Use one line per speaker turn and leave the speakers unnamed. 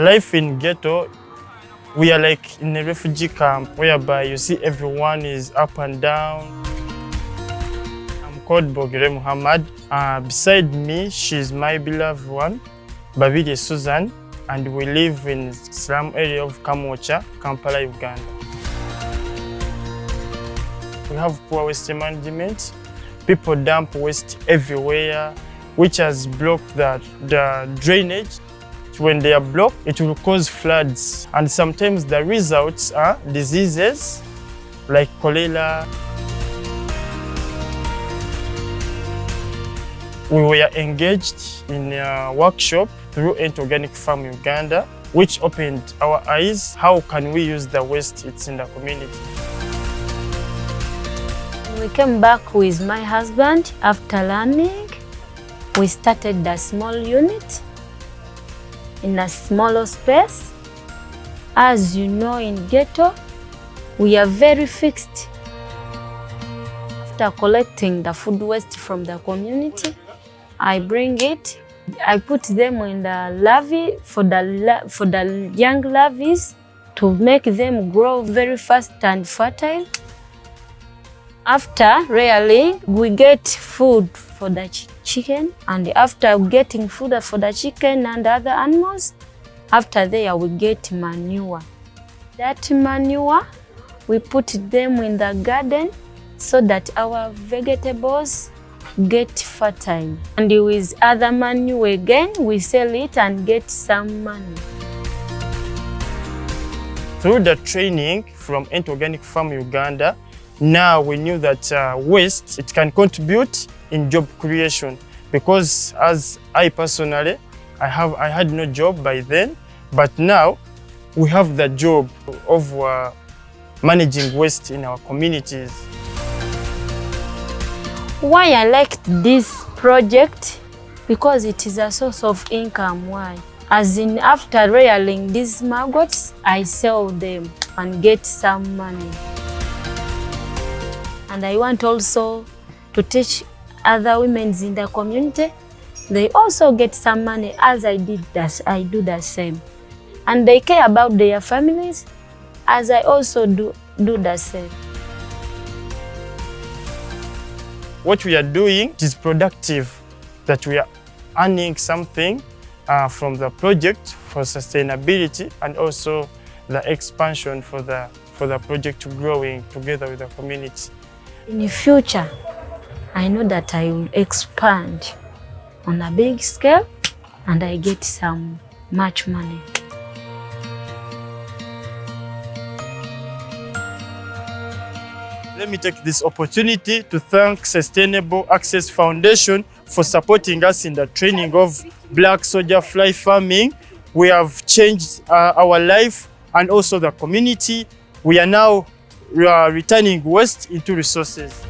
Life in ghetto, we are like in a refugee camp whereby you see everyone is up and down. I'm called Bogere Muhammad. Beside me, she's my beloved one, Bogere Suzan, and we live in slum area of Kampala, Uganda. We have poor waste management. People dump waste everywhere, which has blocked the drainage. When they are blocked, it will cause floods. And sometimes the results are diseases like cholera. We were engaged in a workshop through Ento Organic Farm Uganda, which opened our eyes. How can we use the waste it's in the community?
We came back with my husband after learning. We started a small unit in a smaller space. As you know, in ghetto, we are very fixed. After collecting the food waste from the community, I bring it. I put them in the larvae for the young larvae to make them grow very fast and fertile. After rearing, we get food for the chicken, and after getting food for the chicken and other animals, after there we get manure. That manure, we put them in the garden so that our vegetables get fertile. And with other manure again, we sell it and get some money.
Through the training from Ento Organic Farm Uganda, now we knew that waste, it can contribute in job creation, because as I personally, I had no job by then, but now we have the job of managing waste in our communities.
Why I liked this project? Because it is a source of income. Why? As in, after rearing these maggots, I sell them and get some money. And I want also to teach other women in the community. They also get some money as I did that. I do the same. And they care about their families as I also do the same.
What we are doing is productive, that we are earning something from the project for sustainability and also the expansion for the project growing together with the community.
In the future, I know that I will expand on a big scale and I get much money.
Let me take this opportunity to thank Sustainable Access Foundation for supporting us in the training of black soldier fly farming. We have changed our life and also the community. We are now returning waste into resources.